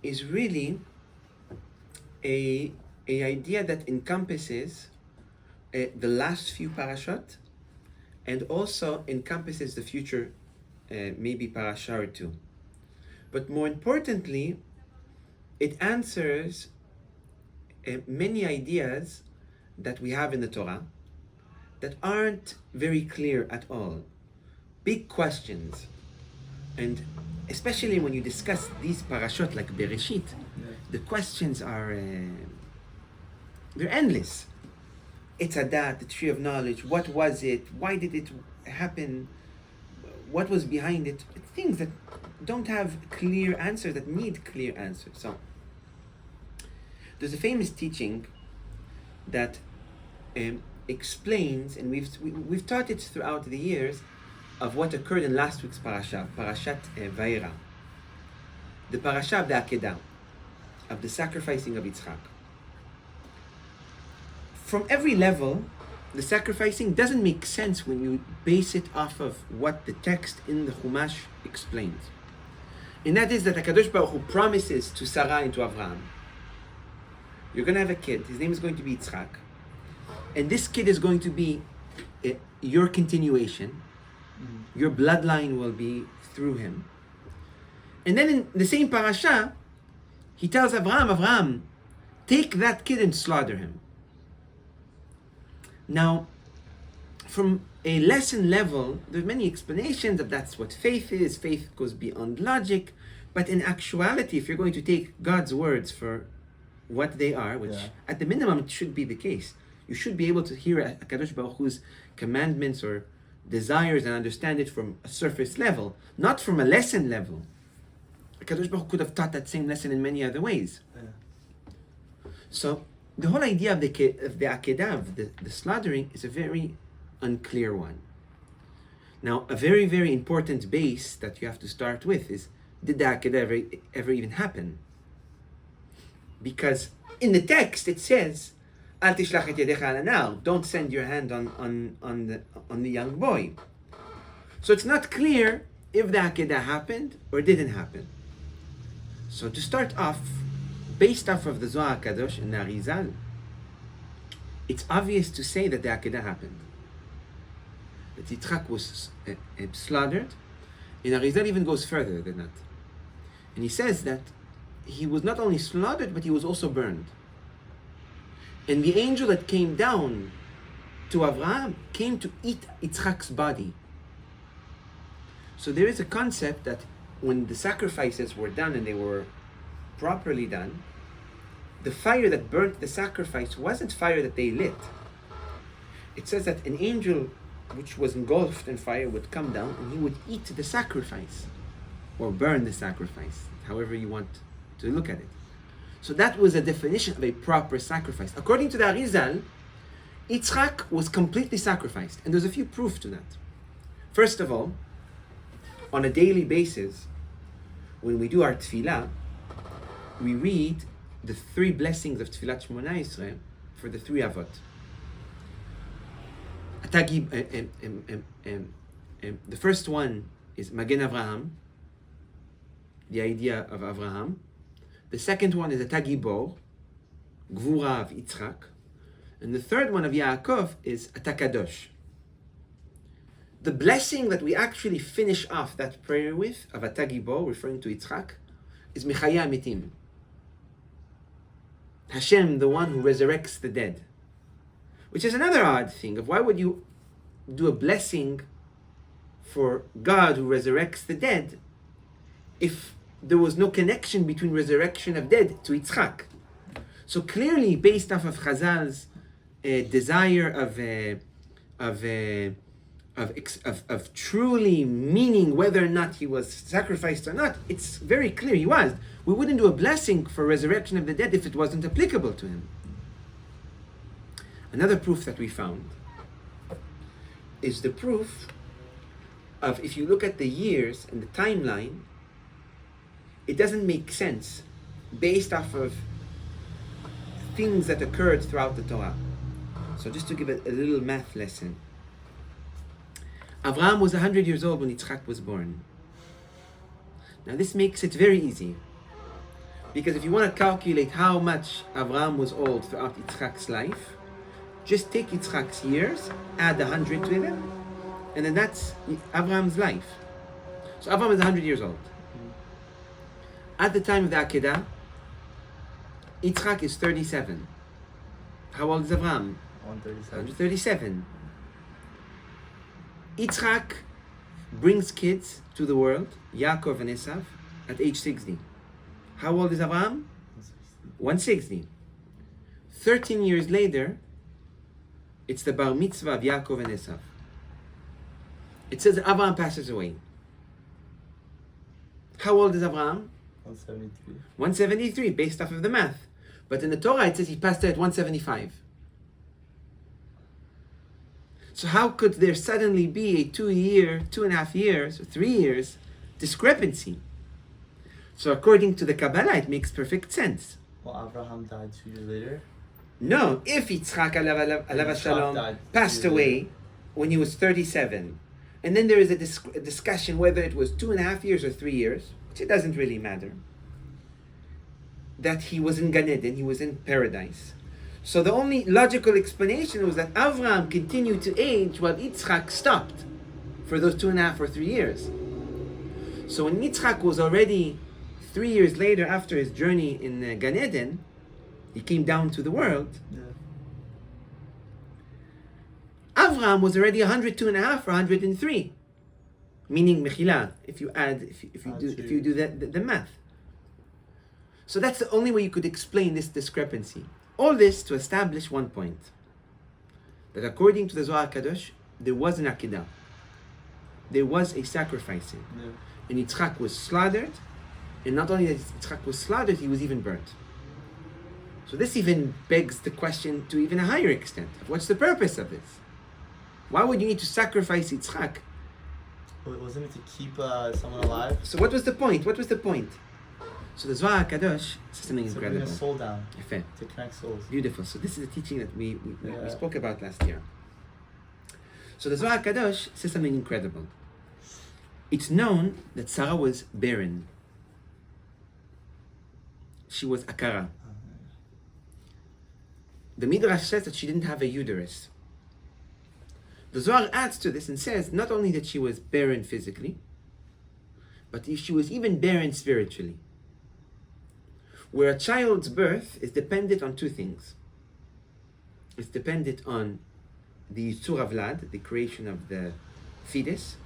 is really a idea that encompasses the last few parashot, and also encompasses the future, maybe parasha or two. But more importantly, it answers many ideas that we have in the Torah that aren't very clear at all. Big questions. And especially when you discuss these parashot like Bereshit, the questions are, they're endless. It's Adat, the tree of knowledge. What was it? Why did it happen? What was behind it? Things that don't have clear answers, that need clear answers. So, there's a famous teaching that explains, and we've taught it throughout the years, of what occurred in last week's parasha, Parashat Vayera, the parasha of the Akedah, of the sacrificing of Yitzchak. From every level, the sacrificing doesn't make sense when you base it off of what the text in the Chumash explains. And that is that HaKadosh Baruch Hu promises to Sarah and to Avraham, you're going to have a kid, his name is going to be Yitzchak, and this kid is going to be your continuation, your bloodline will be through him. And then in the same parasha, he tells Avraham, take that kid and slaughter him. Now, from a lesson level, there's many explanations of that's what faith is. Faith goes beyond logic. But in actuality, if you're going to take God's words for what they are, which at the minimum it should be the case, you should be able to hear HaKadosh Baruch Hu's commandments or desires and understand it from a surface level, not from a lesson level. HaKadosh Baruch Hu could have taught that same lesson in many other ways. So the whole idea of the Akedah, of the slaughtering, is a very unclear one. Now, a very, very important base that you have to start with is, did the Akedah ever even happen? Because in the text it says, Al tishlach et yadecha al anar, don't send your hand on the young boy. So it's not clear if the Akedah happened or didn't happen. So to start off, based off of the Zohar Kadosh and the Arizal, it's obvious to say that the Akedah happened. That Yitzchak was slaughtered, and Arizal even goes further than that. And he says that he was not only slaughtered, but he was also burned. And the angel that came down to Avraham came to eat Yitzchak's body. So there is a concept that when the sacrifices were done and they were properly done, the fire that burnt the sacrifice wasn't fire that they lit. It says that an angel which was engulfed in fire would come down and he would eat the sacrifice, or burn the sacrifice, however you want to look at it. So that was a definition of a proper sacrifice. According to the Arizal, Yitzchak was completely sacrificed, and there's a few proof to that. First of all, on a daily basis, when we do our tefillah, we read the three blessings of Tfilat Shmona Yisrael for the three avot. The first one is Magen Avraham, the idea of Avraham. The second one is Ata Gibor, Gvura of Yitzchak. And the third one of Yaakov is Ata Kadosh. The blessing that we actually finish off that prayer with, of Ata Gibor, referring to Yitzchak, is Mechaya Mitim. Hashem, the one who resurrects the dead. Which is another odd thing of why would you do a blessing for God who resurrects the dead if there was no connection between resurrection of dead to Yitzchak. So clearly, based off of Chazal's desire of truly meaning whether or not he was sacrificed or not, it's very clear he was. We wouldn't do a blessing for resurrection of the dead if it wasn't applicable to him. Another proof that we found is the proof of, if you look at the years and the timeline, it doesn't make sense based off of things that occurred throughout the Torah. So just to give a little math lesson. Avraham was 100 years old when Yitzchak was born. Now this makes it very easy. Because if you want to calculate how much Avraham was old throughout Yitzchak's life, just take Yitzchak's years, add 100 to them, and then that's Avraham's life. So Avraham is 100 years old. At the time of the Akedah, Yitzchak is 37. How old is Avraham? 137. Yitzchak brings kids to the world, Yaakov and Esav, at age 60. How old is Avraham? 160. 13 years later, it's the bar mitzvah of Yaakov and Esav. It says that Avraham passes away. How old is Avraham? 173. 173, based off of the math. But in the Torah, it says he passed away at 175. So how could there suddenly be a 2.5 years, or 3 years discrepancy? So according to the Kabbalah, it makes perfect sense. Well, Abraham died 2 years later? No, if Yitzchak alav shalom passed away when he was 37, and then there is a discussion whether it was 2.5 years or 3 years, which it doesn't really matter, that he was in Gan Eden, he was in paradise. So the only logical explanation was that Avraham continued to age while Yitzchak stopped for those 2.5 or 3 years. So when Yitzchak was already 3 years later after his journey in Gan Eden, he came down to the world. Yeah. Avraham was already 102.5 or 103, meaning Mechila. If you do the math. So that's the only way you could explain this discrepancy. All this to establish one point: that according to the Zohar Kadosh, there was an Akedah. There was a sacrificing, and Yitzchak was slaughtered. And not only that Yitzchak was slaughtered, he was even burnt. So this even begs the question to even a higher extent. What's the purpose of this? Why would you need to sacrifice Yitzchak? Wasn't it to keep someone alive? So what was the point? What was the point? So the Zohar Kadosh says something To incredible. bring a soul down. Fair. To connect souls. Beautiful. So this is a teaching that we spoke about last year. So the Zohar Kadosh says something incredible. It's known that Sarah was barren. She was akara. The Midrash says that she didn't have a uterus. The Zohar adds to this and says not only that she was barren physically, but she was even barren spiritually. Where a child's birth is dependent on two things. It's dependent on the Yitzur Avlad, the creation of the fetus.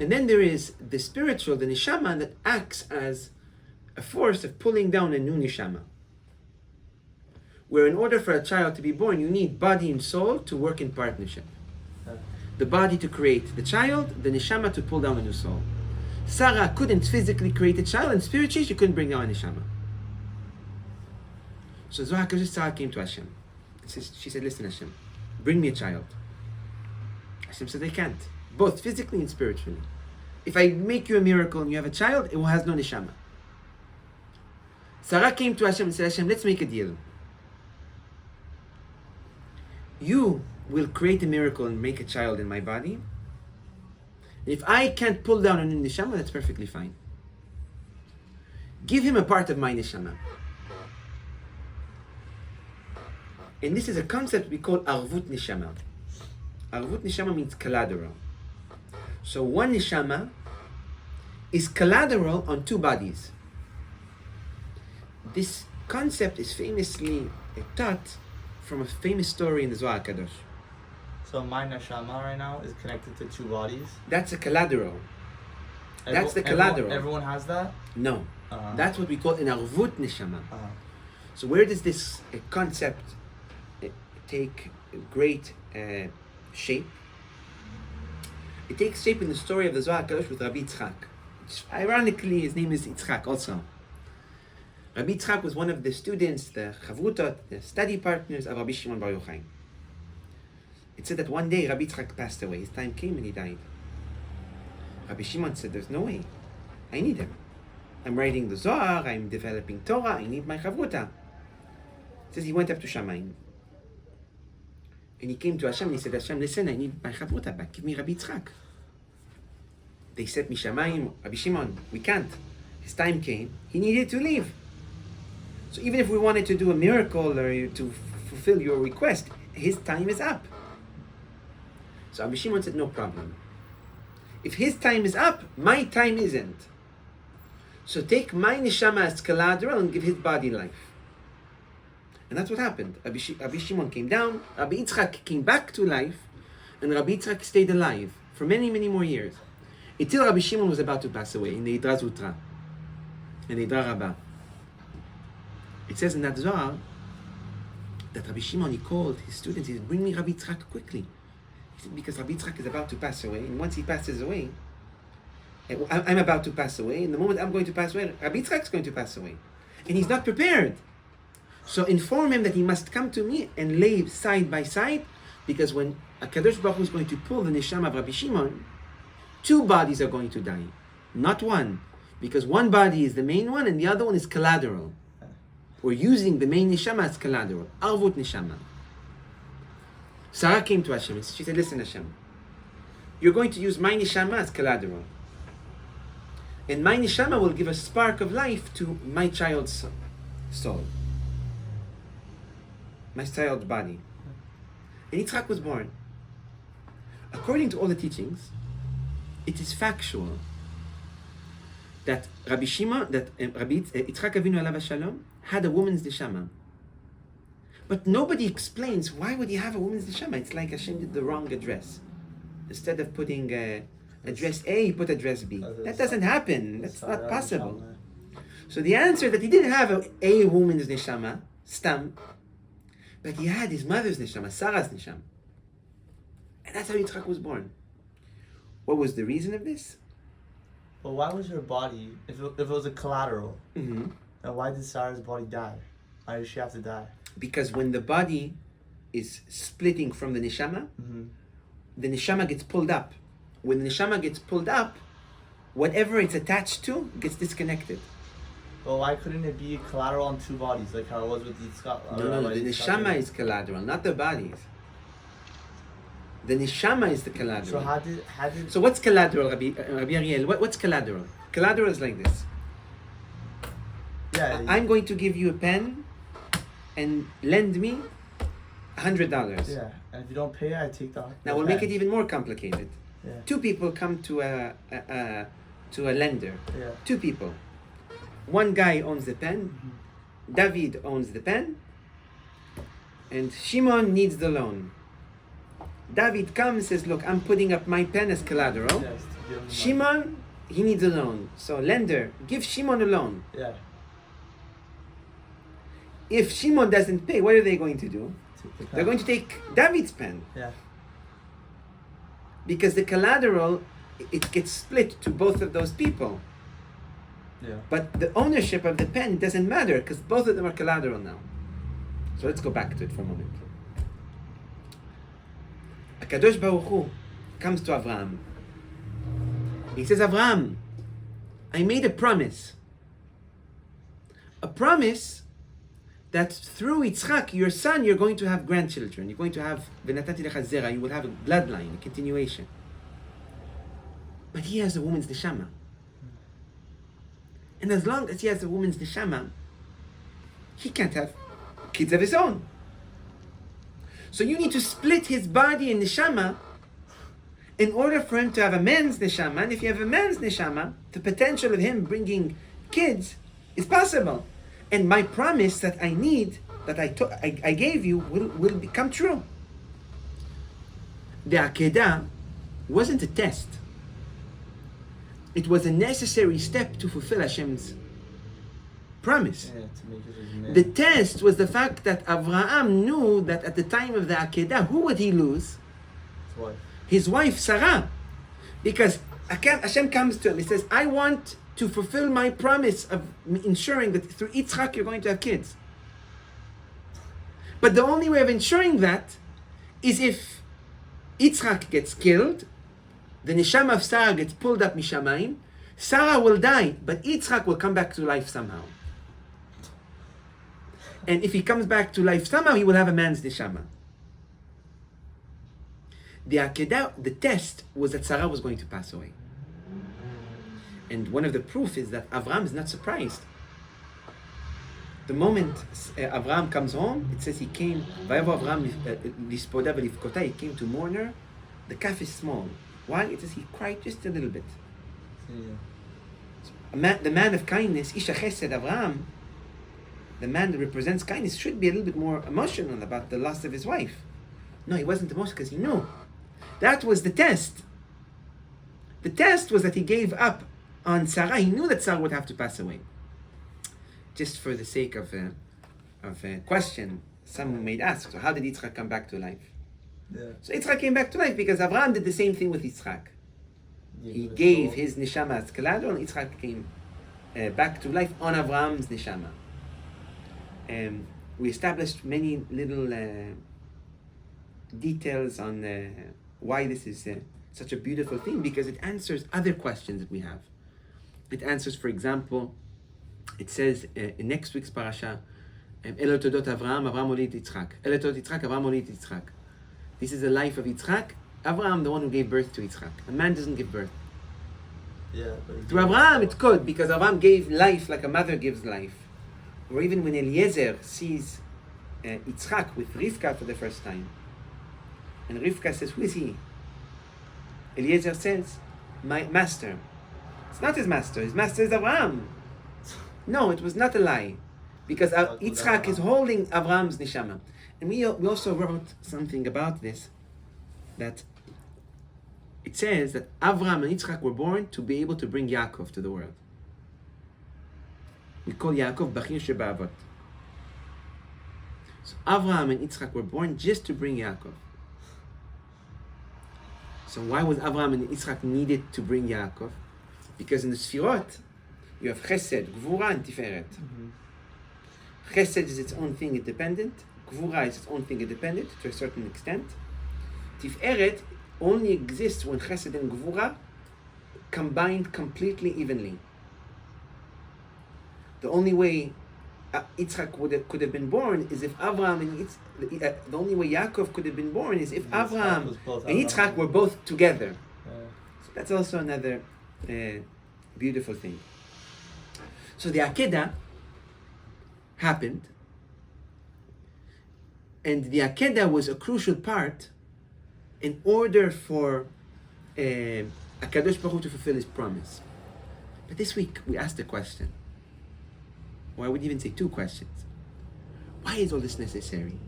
And then there is the spiritual, the neshama, that acts as a force of pulling down a new neshama. Where in order for a child to be born, you need body and soul to work in partnership. The body to create the child, the neshama to pull down a new soul. Sarah couldn't physically create a child, and spiritually she couldn't bring down a neshama. So Zohar Kadosh, Sarah came to Hashem. She said, listen Hashem, bring me a child. Hashem said, I can't. Both physically and spiritually. If I make you a miracle and you have a child, it has no neshama. Sarah came to Hashem and said, Hashem, let's make a deal. You will create a miracle and make a child in my body. And if I can't pull down a new neshama, that's perfectly fine. Give him a part of my neshama. And this is a concept we call arvut neshama. Arvut neshama means collateral. So one neshama is collateral on two bodies. This concept is famously taught from a famous story in the Zohar Kadosh. So my neshama right now is connected to two bodies? That's a collateral. That's the collateral. Everyone has that? No. That's what we call an arvut neshama. So where does this concept take great shape? It takes shape in the story of the Zohar Kadosh with Rabbi Yitzchak. Ironically, his name is Yitzchak also. Rabbi Yitzchak was one of the students, the chavrutot, the study partners of Rabbi Shimon Bar Yochai. It said that one day Rabbi Yitzchak passed away. His time came and he died. Rabbi Shimon said, there's no way. I need him. I'm writing the Zohar, I'm developing Torah, I need my chavruta. It says he went up to Shamayim. And he came to Hashem and he said, Hashem, listen, I need my chavruta back. Give me Rabbi Yitzchak. They said, Mishamayim, Rabbi Shimon, we can't. his time came, he needed to leave. So even if we wanted to do a miracle or to fulfill your request, his time is up. So Rabbi Shimon said, no problem. If his time is up, my time isn't. So take my neshama as collateral and give his body life. And that's what happened. Rabbi Shimon came down, Rabbi Yitzchak came back to life, and Rabbi Yitzchak stayed alive for many, many more years. Until Rabbi Shimon was about to pass away in the Idra Zutra, in the Idra Rabbah. It says in that Zohar that Rabbi Shimon, he called his students, he said, bring me Rabbi Yitzchak quickly. He said, because Rabbi Yitzchak is about to pass away, and once he passes away, I'm about to pass away, and the moment I'm going to pass away, Rabbi Yitzchak is going to pass away. And he's not prepared. So inform him that he must come to me and lay side by side, because when HaKadosh Baruch Hu is going to pull the neshama of Rabbi Shimon, two bodies are going to die, not one. Because one body is the main one and the other one is collateral. We're using the main neshama as collateral, arvut neshama. Sarah came to Hashem and she said, listen Hashem, you're going to use my neshama as collateral. And my neshama will give a spark of life to my child's soul. My child's body. And Yitzchak was born. According to all the teachings, it is factual that Rabbi Yitzchak Avinu alav shalom had a woman's neshama. But nobody explains why would he have a woman's neshama. It's like Hashem did the wrong address. Instead of putting address A, he put address B. That doesn't happen. That's not possible. So the answer that he didn't have a woman's neshama, stam, but he had his mother's neshama, Sarah's neshama. And that's how Yitzchak was born. What was the reason of this? But why was her body, if it was a collateral, Mm-hmm. then why did Sarah's body die? Why did she have to die? Because when the body is splitting from the neshama, the neshama gets pulled up. When the neshama gets pulled up, whatever it's attached to gets disconnected. Well, why couldn't it be collateral on two bodies, like how it was with Yitzchak? No, the neshama is collateral, not the bodies. The neshama is the collateral. So how did? So what's collateral, Rabbi Ariel? What's collateral? Collateral is like this. Yeah. I'm going to give you a pen and lend me $100. Yeah, and if you don't pay, I take the. Now we'll make it even more complicated. Yeah. Two people come to a lender. Yeah. Two people. One guy owns the pen. David owns the pen. And Shimon needs the loan. David comes and says, look, I'm putting up my pen as collateral. Yes, to give him Shimon, he needs a loan. So lender, give Shimon a loan. Yeah. If Shimon doesn't pay, what are they going to do? They're going to take David's pen. Yeah. Because the collateral, it gets split to both of those people. Yeah. But the ownership of the pen doesn't matter because both of them are collateral now. So let's go back to it for a moment. HaKadosh Baruch Hu comes to Avraham. He says, Avraham, I made a promise. A promise that through Yitzchak, your son, you're going to have grandchildren. You're going to have v'natati lecha zera. You will have a bloodline, a continuation. But he has a woman's neshama. And as long as he has a woman's neshama, he can't have kids of his own. So you need to split his body and neshama in order for him to have a man's neshama. And if you have a man's neshama, the potential of him bringing kids is possible. And my promise that I need, that I gave you, will become true. The Akedah wasn't a test. It was a necessary step to fulfill Hashem's promise. Yeah, to make it his man. The test was the fact that Avraham knew that at the time of the Akedah, who would he lose? His wife. His wife, Sarah. Because Hashem comes to him, he says, I want to fulfill my promise of ensuring that through Yitzchak you're going to have kids. But the only way of ensuring that is if Yitzchak gets killed, the neshama of Sarah gets pulled up mishamayim, Sarah will die, but Yitzchak will come back to life somehow. And if he comes back to life somehow, he will have a man's neshama. The Akedah, the test was that Sarah was going to pass away. And one of the proof is that Avraham is not surprised. The moment Avraham comes home, it says he came, "Vayevo Avraham lispoda v'livkota," he came to mourn her. The calf is small. Why? It says he cried just a little bit. Yeah. The man of kindness, Isha Chesed Avraham, the man that represents kindness, should be a little bit more emotional about the loss of his wife. No, he wasn't emotional because he knew. That was the test. The test was that he gave up on Sarah. He knew that Sarah would have to pass away. Just for the sake of a question, someone might ask, so how did Yitzchak come back to life? Yeah. So Yitzchak came back to life because Avraham did the same thing with Yitzchak. He the gave soul. his neshama as collateral, and Yitzchak came back to life on Avraham's neshama. We established many little details on why this is such a beautiful thing, because it answers other questions that we have. It answers, for example, it says in next week's parasha, Elo todot Avraham, Avraham olid Yitzchak. Elo todot Yitzchak, Avraham olid Yitzchak. This is the life of Yitzchak. Avraham, the one who gave birth to Yitzchak. A man doesn't give birth. Yeah, but he Through gave Avraham, his it could, because Avraham gave life like a mother gives life. Or even when Eliezer sees Yitzchak with Rivka for the first time, and Rivka says, "Who is he?" Eliezer says, "My master." It's not his master. His master is Avraham. No, it was not a lie, because Yitzchak is holding Avraham's neshama. And we also wrote something about this, that it says that Avraham and Yitzchak were born to be able to bring Yaakov to the world. We call Yaakov Bachir Sheba'avot. So Avraham and Yitzchak were born just to bring Yaakov. So why was Avraham and Yitzchak needed to bring Yaakov? Because in the Sfirot, you have Chesed, Gvura, and Tiferet. Chesed is its own thing independent. Gvura is its own thing independent to a certain extent. Tiferet only exists when Chesed and Gvura combined completely evenly. The only way Yitzchak could have been born is if Avraham and the only way Yaakov could have been born is if Avraham and Yitzchak were both together. So that's also another beautiful thing. So the Akedah happened, and the Akedah was a crucial part in order for HaKadosh Baruch Hu to fulfill his promise. But this week we asked the question, or I would even say two questions. Why is all this necessary?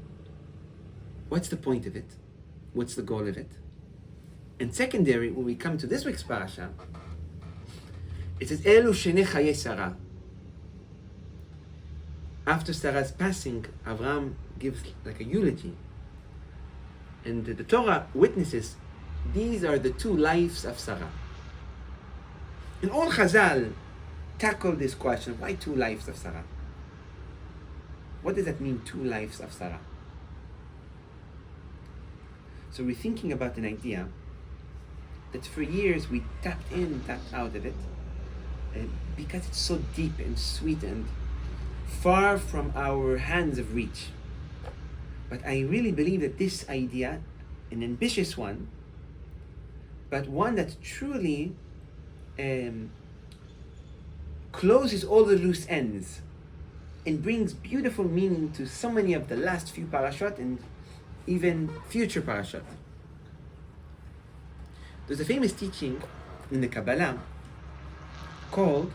What's the point of it? What's the goal of it? And secondary, when we come to this week's parasha, it says, Elu shenei chaye Sarah. After Sarah's passing, Avraham gives like a eulogy. And the Torah witnesses, these are the two lives of Sarah. And all Chazal tackle this question, why two lives of Sarah? What does that mean, two lives of Sarah? So we're thinking about an idea that for years we tapped in, tapped out of it, because it's so deep and sweet and far from our hands of reach. But I really believe that this idea, an ambitious one, but one that truly closes all the loose ends and brings beautiful meaning to so many of the last few parashot and even future parashot. There's a famous teaching in the Kabbalah called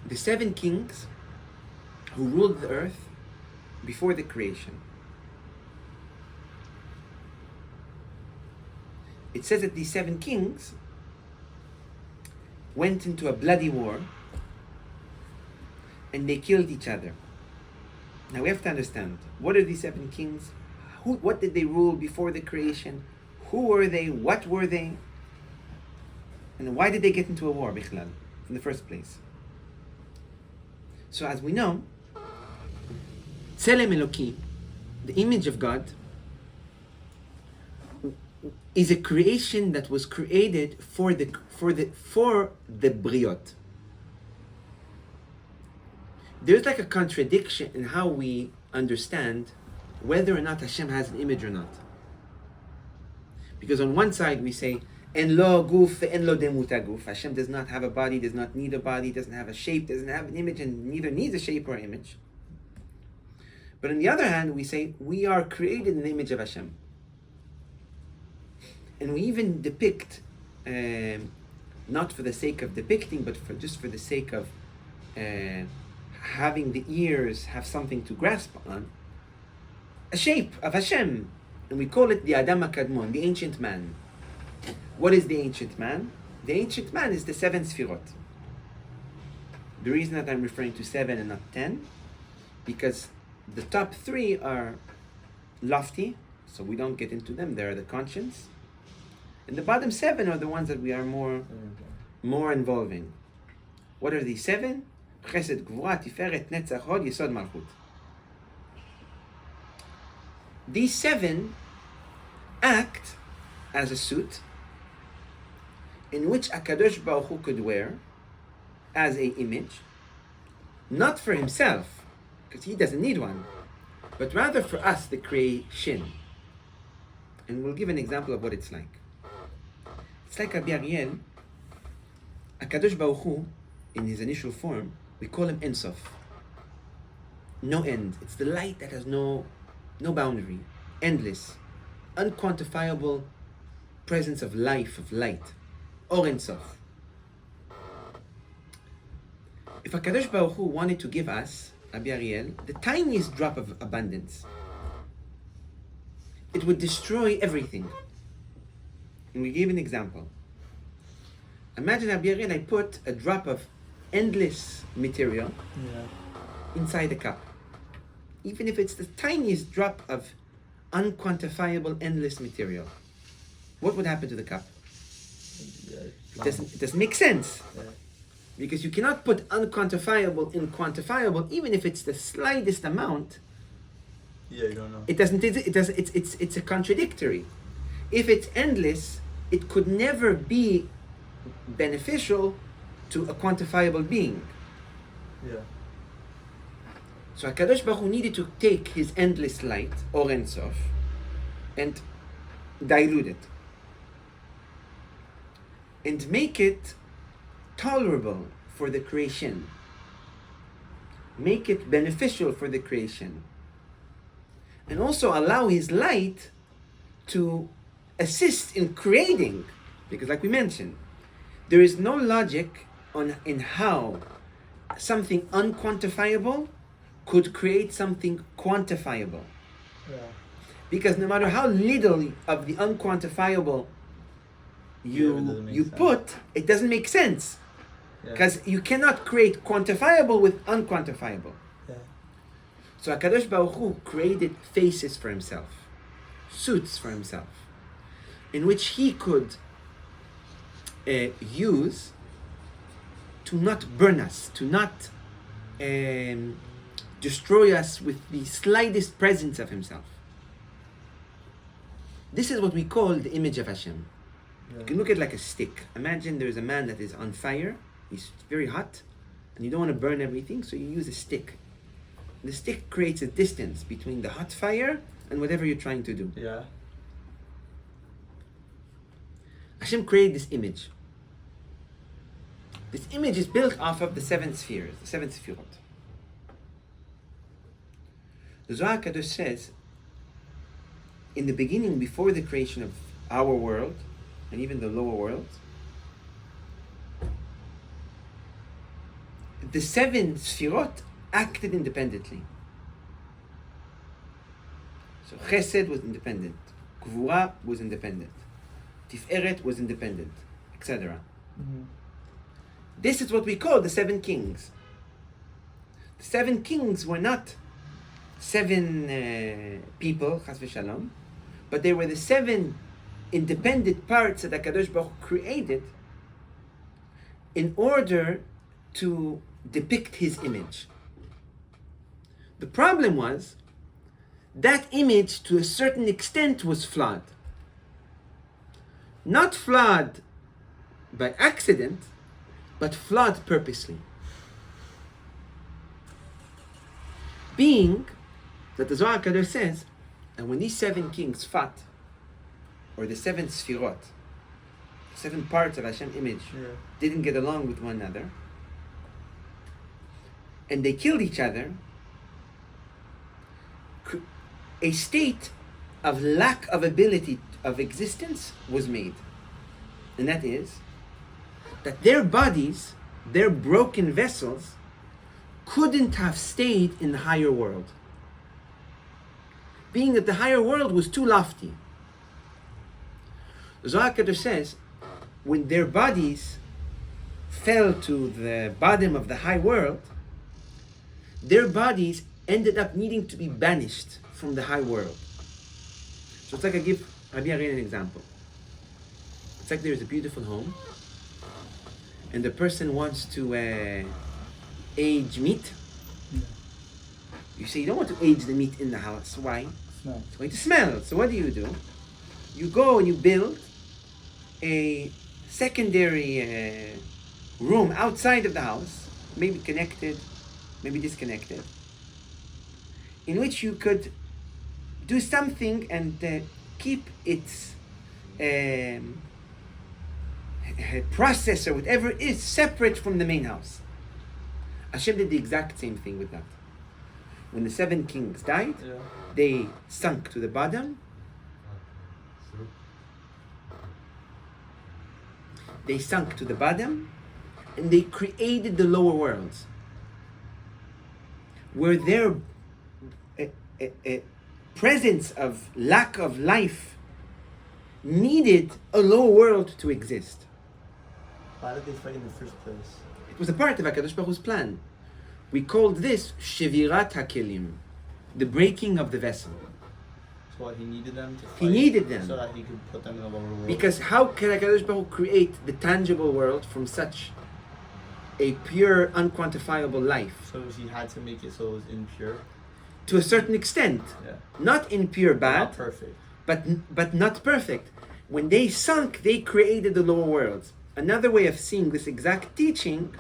the 7 kings who ruled the earth before the creation. It says that these 7 kings went into a bloody war and they killed each other. Now we have to understand, what are these 7 kings? What did they rule before the creation? Who were they? What were they? And why did they get into a war, Bichlal, in the first place? So as we know, Tselem Eloki, the image of God, is a creation that was created for the briot. There's like a contradiction in how we understand whether or not Hashem has an image or not. Because on one side we say, En lo guf, en lo demuta guf. Hashem does not have a body, does not need a body, doesn't have a shape, doesn't have an image, and neither needs a shape or image. But on the other hand, we say we are created in the image of Hashem. And we even depict, not for the sake of depicting, but just for the sake of having the ears have something to grasp on, a shape of Hashem. And we call it the Adam HaKadmon, the ancient man. What is the ancient man? The ancient man is the 7 Sfirot. The reason that I'm referring to 7 and not 10, because the top 3 are lofty, so we don't get into them. They are the conscience. And the bottom 7 are the ones that we are more involving. What are these 7? Chesed, Gvura, Tiferet, Netzach, Hod, Yesod, Malchut. These 7 act as a suit in which HaKadosh Baruch Hu could wear as an image, not for himself, because he doesn't need one, but rather for us, the creation. And we'll give an example of what it's like. It's like Rabbi Ariel, HaKadosh Baruch Hu, in his initial form, we call him Ein Sof. No end. It's the light that has no boundary. Endless. Unquantifiable presence of life, of light. Or Ein Sof. If HaKadosh Baruch Hu wanted to give us, Rabbi Ariel, the tiniest drop of abundance, it would destroy everything. And we gave an example. Imagine, Rabbi Ariel, I put a drop of endless material inside a cup. Even if it's the tiniest drop of unquantifiable endless material. What would happen to the cup? It doesn't make sense. Yeah. Because you cannot put unquantifiable in quantifiable, even if it's the slightest amount. Yeah, you don't know. It's a contradictory. If it's endless, it could never be beneficial to a quantifiable being. Yeah. So HaKadosh Baruch Hu needed to take his endless light, or Ein Sof, and dilute it. And make it tolerable for the creation. Make it beneficial for the creation. And also allow his light to assist in creating. Because like we mentioned, there is no logic in how something unquantifiable could create something quantifiable. Yeah. Because no matter how little of the unquantifiable you put, it doesn't make sense. Because you cannot create quantifiable with unquantifiable. Yeah. So HaKadosh Baruch Hu created faces for himself, suits for himself, in which he could use to not burn us, to not destroy us with the slightest presence of himself. This is what we call the image of Hashem. Yeah. You can look at it like a stick. Imagine there's a man that is on fire, he's very hot, and you don't want to burn everything, so you use a stick. The stick creates a distance between the hot fire and whatever you're trying to do. Yeah. Hashem created this image. This image is built off of the 7 spheres, the 7 Sefirot. The Zohar HaKadosh says, in the beginning, before the creation of our world, and even the lower world, the 7 Sefirot acted independently. So Chesed was independent, Gvura was independent, Tiferet was independent, etc. Mm-hmm. This is what we call the 7 kings. The 7 kings were not 7 people, Chas v'Shalom, but they were the 7 independent parts that HaKadosh Baruch Hu created in order to depict his image. The problem was that image, to a certain extent, was flawed. Not flawed by accident, but flawed purposely. Being that the Zohar HaKadosh says that when these 7 kings fought, or the 7 Sfirot 7 parts of Hashem image didn't get along with one another, and they killed each other, a state of lack of ability of existence was made. And that is that their bodies, their broken vessels, couldn't have stayed in the higher world, being that the higher world was too lofty. Zohar Kadosh says, when their bodies fell to the bottom of the high world, their bodies ended up needing to be banished from the high world. So it's like I give Rabbi Ariel an example. It's like there's a beautiful home, and the person wants to age meat. You say you don't want to age the meat in the house. Why? Smell. It's going to smell. So what do? You go and you build a secondary room outside of the house, maybe connected, maybe disconnected, in which you could do something and keep its process or whatever it is separate from the main house. Hashem did the exact same thing with that. When the 7 kings died, they sunk to the bottom. They sunk to the bottom, and they created the lower worlds, where their presence of lack of life needed a lower world to exist. Why did they fight in the first place? It was a part of HaKadosh Baruch Hu's plan. We called this Shevirat HaKelim, the breaking of the vessel. So what, he needed them to fight? He needed them. So that he could put them in the lower world? Because how can HaKadosh Baruch Hu create the tangible world from such a pure, unquantifiable life? So he had to make it so it was impure? To a certain extent. Yeah. Not impure bad, Not perfect. but not perfect. When they sunk, they created the lower worlds. Another way of seeing this exact teaching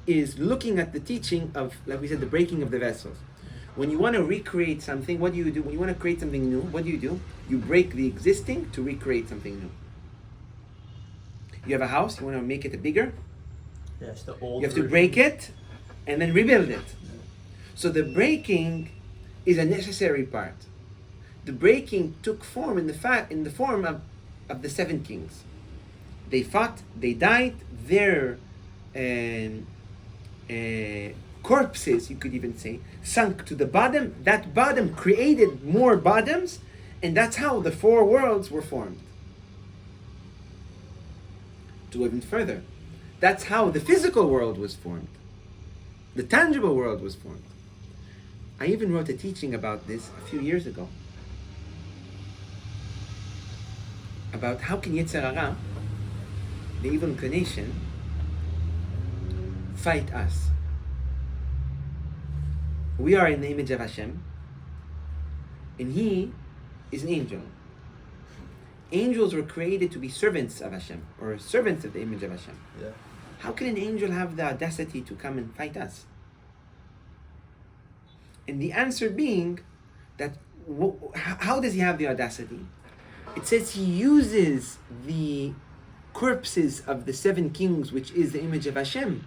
is looking at the teaching of, like we said, the breaking of the vessels. When you want to recreate something, what do you do? When you want to create something new, what do? You break the existing to recreate something new. You have a house, you want to make it bigger, Yes, the old you have to version. break it and then rebuild it. So the breaking is a necessary part. The breaking took form in the form of the 7 kings. They fought, they died, their corpses, you could even say, sunk to the bottom. That bottom created more bottoms, and that's how the 4 worlds were formed. To go even further, that's how the physical world was formed. The tangible world was formed. I even wrote a teaching about this a few years ago. About how can Yetzer Hara, the evil inclination, fight us. We are in the image of Hashem, and He is an angel. Angels were created to be servants of Hashem, or servants of the image of Hashem. Yeah. How can an angel have the audacity to come and fight us? And the answer being that, how does he have the audacity? It says he uses the corpses of the 7 kings, which is the image of Hashem,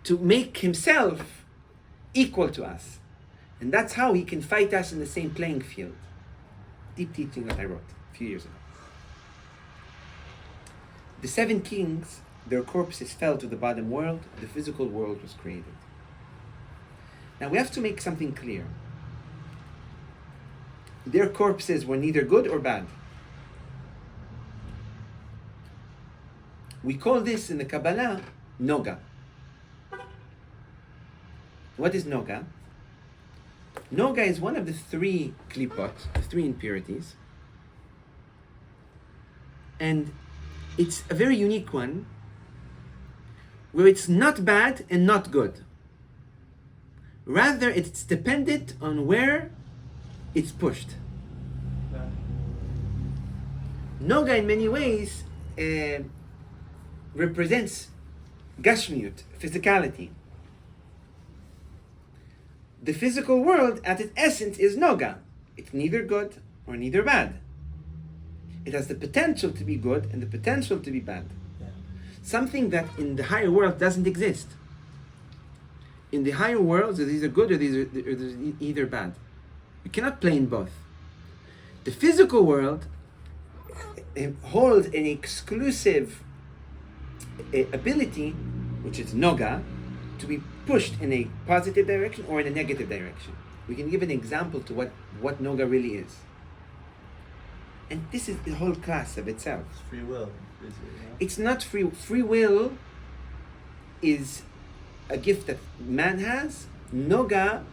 to make himself equal to us. And that's how he can fight us in the same playing field. Deep teaching that I wrote a few years ago. The 7 kings, their corpses fell to the bottom world, the physical world was created. Now we have to make something clear. Their corpses were neither good or bad. We call this in the Kabbalah Nogah. What is Nogah? Nogah is one of the 3 klipot, the 3 impurities. And it's a very unique one, where it's not bad and not good. Rather, it's dependent on where it's pushed. Yeah. Nogah in many ways represents gashmiut, physicality. The physical world at its essence is Nogah. It's neither good or neither bad. It has the potential to be good and the potential to be bad. Yeah. Something that in the higher world doesn't exist. In the higher worlds, there's either good or there's either bad. You cannot play in both. The physical world holds an exclusive ability, which is Nogah, to be pushed in a positive direction or in a negative direction. We can give an example to what Nogah really is. And this is the whole class of itself. It's free will, basically. Yeah? It's not free. Free will is a gift that man has. Nogah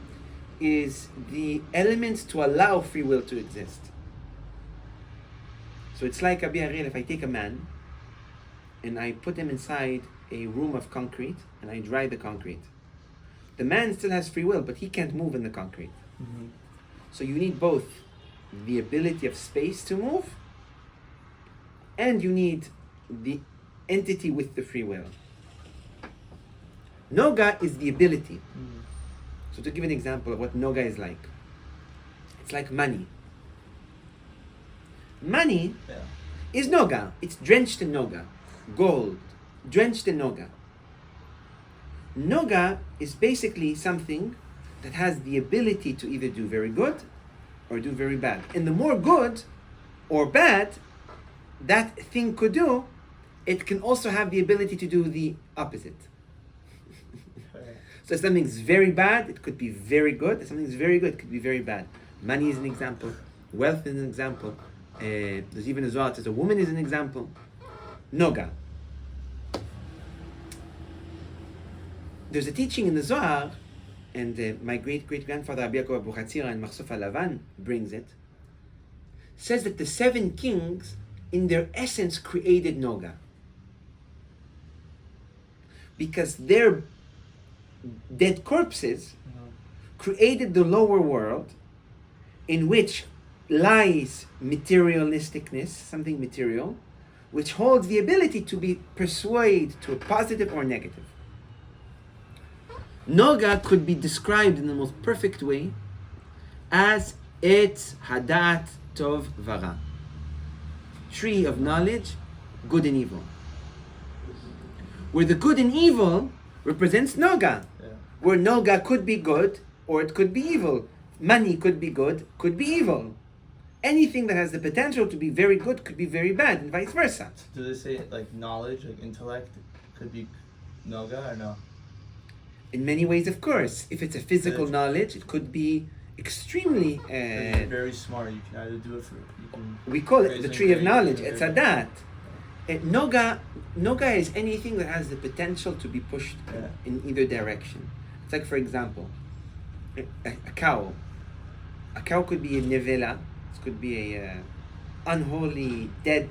is the elements to allow free will to exist. So it's like Abi Ariel, if I take a man and I put him inside a room of concrete and I dry the concrete. The man still has free will, but he can't move in the concrete. Mm-hmm. So you need both the ability of space to move and you need the entity with the free will. Nogah is the ability. Mm-hmm. So to give an example of what Nogah is like, it's like money. Money is Nogah. It's drenched in Nogah. Gold, drenched in Nogah. Nogah is basically something that has the ability to either do very good or do very bad. And the more good or bad that thing could do, it can also have the ability to do the opposite. So if something's very bad, it could be very good. If something's very good, it could be very bad. Money is an example. Wealth is an example. There's even a Zohar that says a woman is an example. Nogah. There's a teaching in the Zohar, and my great-great-grandfather Rabbi Yaakov Abuchatzira and Marsuf Alavan brings it, says that the 7 kings, in their essence, created Nogah. Because their dead corpses created the lower world in which lies materialisticness, something material, which holds the ability to be persuaded to a positive or negative. Nogah could be described in the most perfect way as Etz Hadat Tov Vara, tree of knowledge, good and evil. Where the good and evil represents Nogah, where Nogah could be good or it could be evil. Money could be good, could be evil. Anything that has the potential to be very good could be very bad, and vice versa. Do they say like knowledge, like intellect, could be Nogah or no? In many ways, of course. If it's a physical knowledge, it could be extremely... very smart. You can either do it for... we call it the tree of knowledge. It's a dat. Nogah is anything that has the potential to be pushed in either direction. It's like, for example, a cow. A cow could be a nevela. It could be a unholy, dead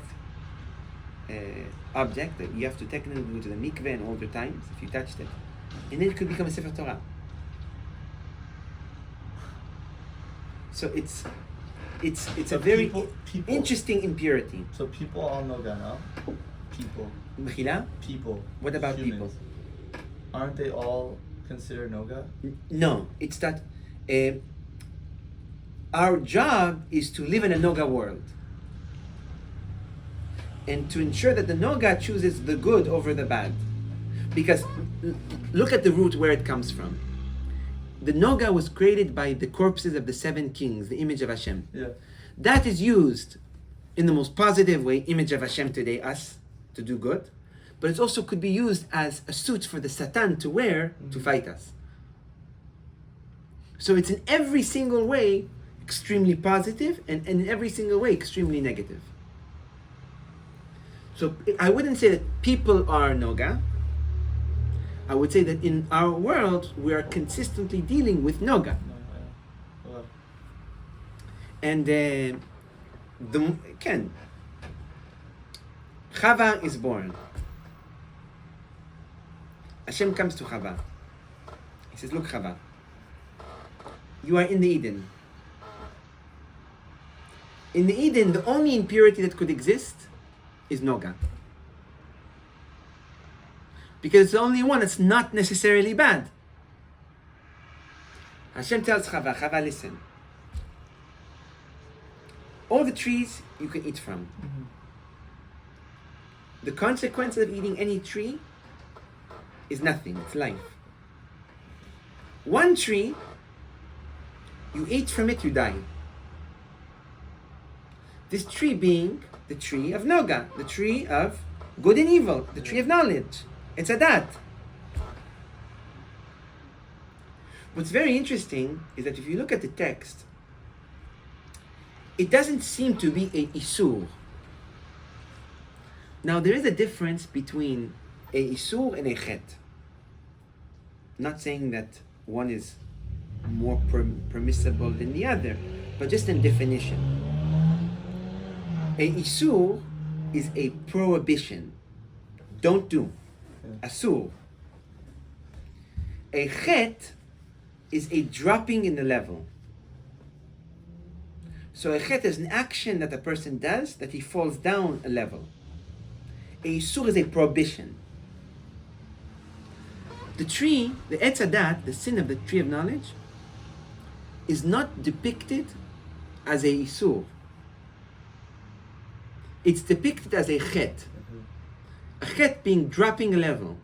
object that you have to technically go to the mikveh and all the times if you touched it. And then it could become a Sefer Torah. So it's a very people, interesting impurity. So people all Nogah, no? People. Mechila? People. What about humans. Aren't they all considered Nogah? No, it's that our job is to live in a Nogah world. And to ensure that the Nogah chooses the good over the bad. Because look at the root where it comes from. The Nogah was created by the corpses of the 7 kings, the image of Hashem. Yeah. That is used in the most positive way, image of Hashem today, us, to do good. But it also could be used as a suit for the Satan to wear to fight us. So it's in every single way extremely positive and in every single way extremely negative. So I wouldn't say that people are Nogah. I would say that in our world, we are consistently dealing with Nogah. And Chava is born. Hashem comes to Chava. He says, look, Chava, you are in the Eden. In the Eden, the only impurity that could exist is Nogah. Because it's the only one that's not necessarily bad. Hashem tells Chava, listen. All the trees you can eat from. Mm-hmm. The consequence of eating any tree is nothing, it's life. One tree, you eat from it, you die. This tree being the tree of Nogah, the tree of good and evil, the tree of knowledge. It's a dat. What's very interesting is that if you look at the text, it doesn't seem to be a isur. Now there is a difference between a isur and a chet. Not saying that one is more permissible than the other, but just in definition. A isur is a prohibition. Don't do. Asur. A chet is a dropping in the level. So a chet is an action that a person does that he falls down a level. A isur is a prohibition. The tree, the Etz Hadat, the sin of the tree of knowledge, is not depicted as a isur. It's depicted as a chet. A chet being dropping a level.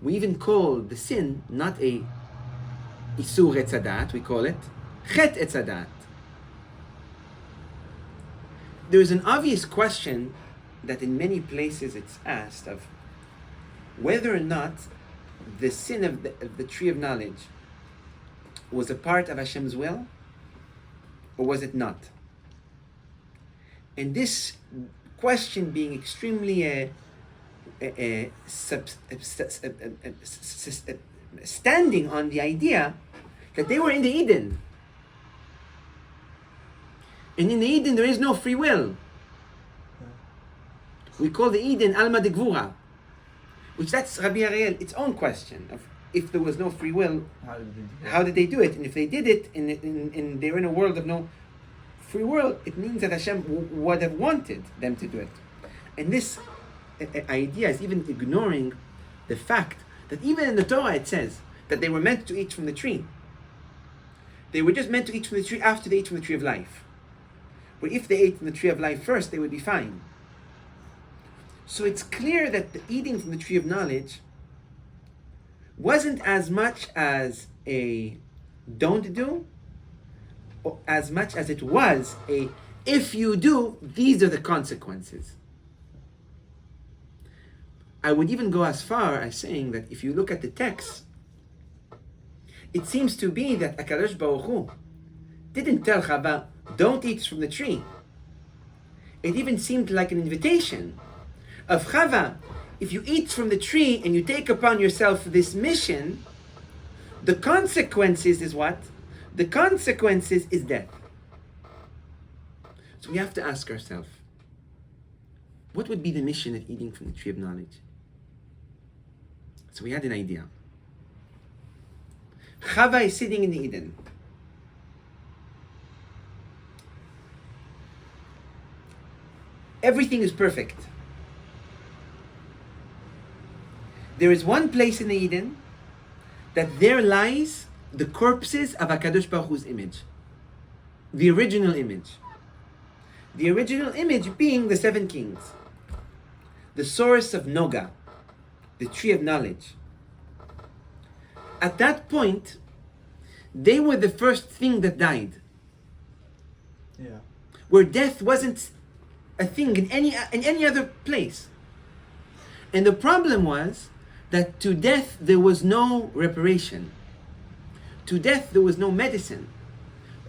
We even call the sin not a isur Etz Hadat, we call it chet Etz Hadat. There is an obvious question that in many places it's asked of whether or not the sin of the tree of knowledge was a part of Hashem's will, or was it not? And this question being extremely standing on the idea that they were in the Eden. And in the Eden there is no free will. We call the Eden Alma de Gvura, which that's Rabbi Ariel, its own question of if there was no free will, how did they do it? And if they did it, and they're in a world of no free will, it means that Hashem would have wanted them to do it. And this idea is even ignoring the fact that even in the Torah it says that they were meant to eat from the tree. They were just meant to eat from the tree after they ate from the tree of life. But if they ate from the tree of life first, they would be fine. So it's clear that the eating from the tree of knowledge wasn't as much as a don't do, or as much as it was a if you do, these are the consequences. I would even go as far as saying that if you look at the text, it seems to be that HaKadosh Baruch Hu didn't tell Chava, don't eat from the tree. It even seemed like an invitation of Chava, if you eat from the tree and you take upon yourself this mission, the consequences is what? The consequences is death. So we have to ask ourselves, what would be the mission of eating from the tree of knowledge? So we had an idea. Chava is sitting in the Eden. Everything is perfect. There is one place in the Eden that there lies the corpses of HaKadosh Baruch Hu's image. The original image. The original image being the seven kings. The source of Nogah, the tree of knowledge. At that point, they were the first thing that died. Yeah. Where death wasn't a thing in any other place. And the problem was that to death there was no reparation. To death there was no medicine.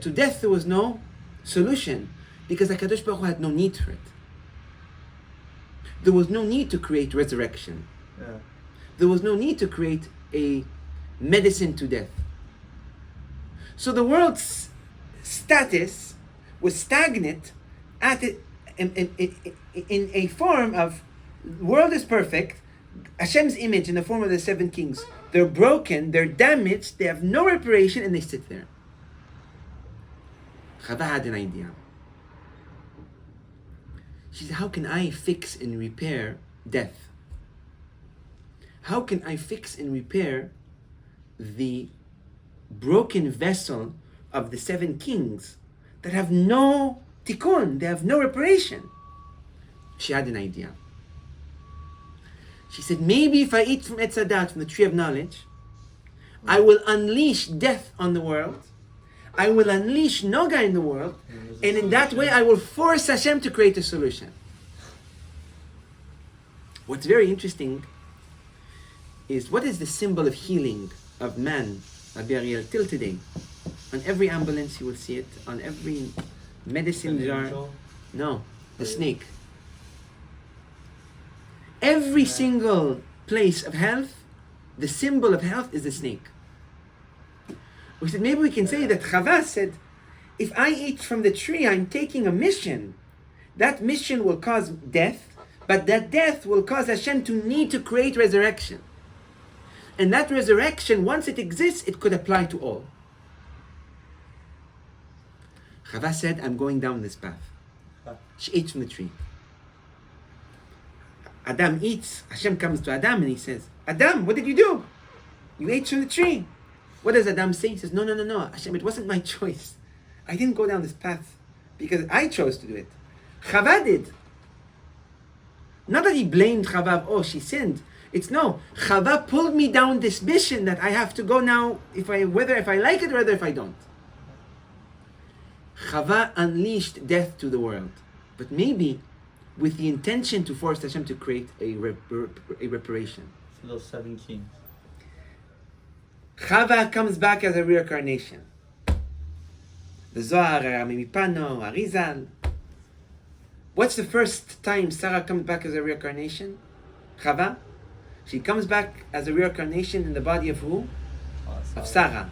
To death there was no solution, because HaKadosh Baruch Hu had no need for it. There was no need to create resurrection. Yeah. There was no need to create a medicine to death. So the world's status was stagnant at it, in a form of world is perfect, Hashem's image in the form of the seven kings. They're broken, they're damaged, they have no reparation, and they sit there. Chava had an idea. She said, how can I fix and repair death? How can I fix and repair the broken vessel of the seven kings that have no tikkun, they have no reparation. She had an idea. She said, maybe if I eat from Etz Hadat, from the tree of knowledge, I will unleash death on the world. I will unleash Nogah in the world. And in that way, I will force Hashem to create a solution. What's very interesting is, what is the symbol of healing of man, Rabbi Ariel, till today? On every ambulance you will see it, on every medicine jar. No, the snake. Every single place of health, the symbol of health is the snake. We said, maybe we can say that Chava said, if I eat from the tree, I'm taking a mission. That mission will cause death, but that death will cause Hashem to need to create resurrection. And that resurrection, once it exists, it could apply to all. Chava said, I'm going down this path. She ate from the tree. Adam eats. Hashem comes to Adam and he says, Adam, what did you do? You ate from the tree. What does Adam say? He says, no, Hashem, it wasn't my choice. I didn't go down this path because I chose to do it. Chava did. Not that he blamed Chava, oh, she sinned. It's no. Chava pulled me down this mission that I have to go now, whether if I like it or whether if I don't. Chava unleashed death to the world, but maybe with the intention to force Hashem to create a reparation. For those 7 kings. Chava comes back as a reincarnation. The Zohar, Rabbi Moshe Pinto, Arizal. What's the first time Sarah comes back as a reincarnation? Chava. She comes back as a reincarnation in the body of who? Of Sarah.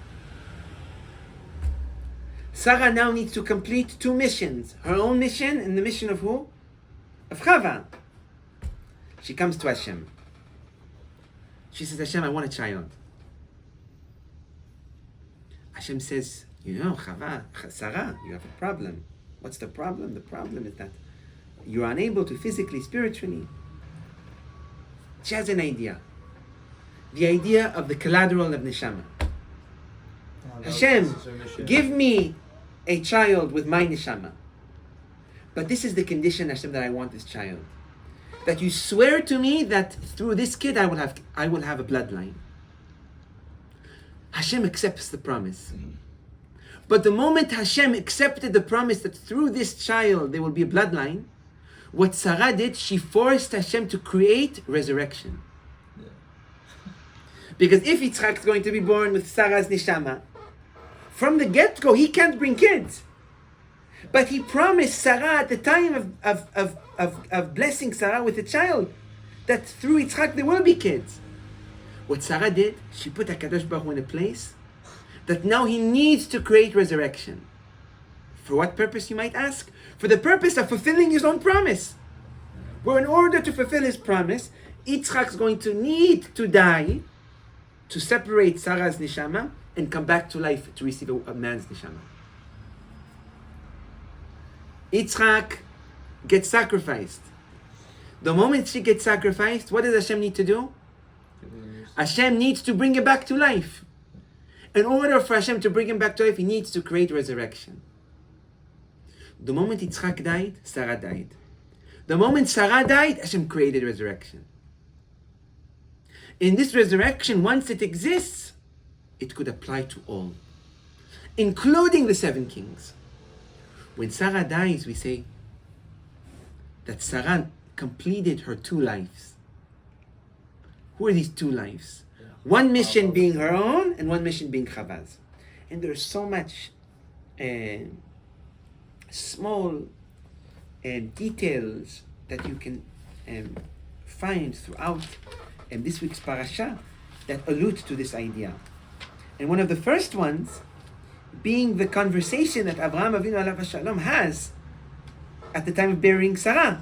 Sarah now needs to complete 2 missions. Her own mission and the mission of who? Of Chava. She comes to Hashem. She says, Hashem, I want a child. Hashem says, Chava, Sarah, you have a problem. What's the problem? The problem is that you're unable to physically, spiritually. She has an idea. The idea of the collateral of neshama. Hashem, give me a child with my neshama. But this is the condition, Hashem, that I want this child. That you swear to me that through this kid I will have a bloodline. Hashem accepts the promise. But the moment Hashem accepted the promise that through this child there will be a bloodline, what Sarah did, she forced Hashem to create resurrection. Yeah. Because if Yitzchak is going to be born with Sarah's neshama, from the get-go he can't bring kids. But he promised Sarah at the time of blessing Sarah with a child that through Yitzchak there will be kids. What Sarah did, she put HaKadosh Baruch Hu in a place that now he needs to create resurrection. For what purpose, you might ask? For the purpose of fulfilling his own promise. Where in order to fulfill his promise, Yitzchak is going to need to die to separate Sarah's neshama and come back to life to receive a man's neshama. Yitzchak gets sacrificed. The moment she gets sacrificed, what does Hashem need to do? Hashem needs to bring him back to life. In order for Hashem to bring him back to life, he needs to create resurrection. The moment Yitzchak died, Sarah died. The moment Sarah died, Hashem created resurrection. In this resurrection, once it exists, it could apply to all, including the 7 kings. When Sarah dies, we say that Sarah completed her 2 lives. Who are these 2 lives? Yeah. One mission being her own, and one mission being Chava's. And there's so much small details that you can find throughout this week's parasha that allude to this idea. And one of the first ones being the conversation that Avraham Avinu alav shalom has at the time of burying Sarah.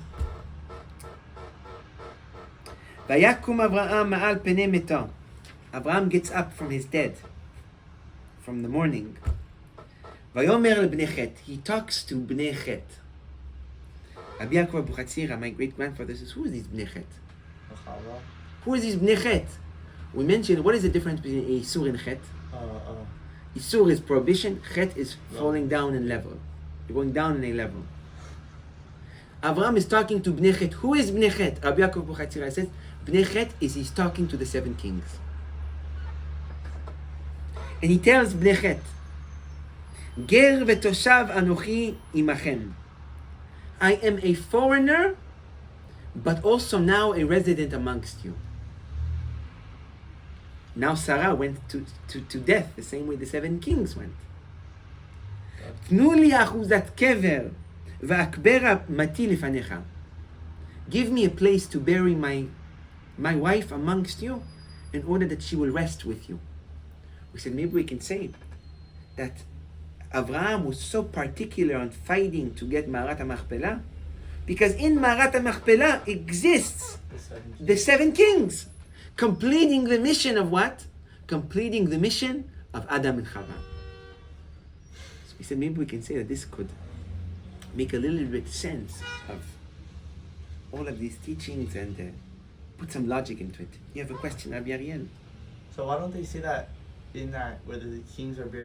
Vayakum Avraham ma'al penei meto. Avraham gets up from his dead, from the morning. Vayomer lebnei chet. He talks to bnei chet. Rabbi Yaakov Abuchatzira, my great grandfather, says, who is these bnei chet? Who is these bnei chet? We mentioned, what is the difference between a Isur and chet? Isur is prohibition, chet is falling down in level. You're going down in a level. Avraham is talking to Bnei Chet. Who is Bnei Chet? Rabbi Yaakov Buchatzira says, Bnei Chet is he's talking to the 7 kings. And he tells Bnei Chet, Ger v'toshav anochi imachem. I am a foreigner, but also now a resident amongst you. Now Sarah went to death the same way the 7 kings went. תנו לי אחוזת קבר ואקברה מתי לפניך. Give me a place to bury my wife amongst you in order that she will rest with you. We said maybe we can say that Avraham was so particular on fighting to get Ma'arat HaMachpelah because in Ma'arat HaMachpelah exists the 7 kings, completing the mission of what? Completing the mission of Adam and Chava. So we said maybe we can say that this could make a little bit sense of all of these teachings and put some logic into it. You have a question, Rabbi Ariel? So why don't they say that in that where the kings are buried?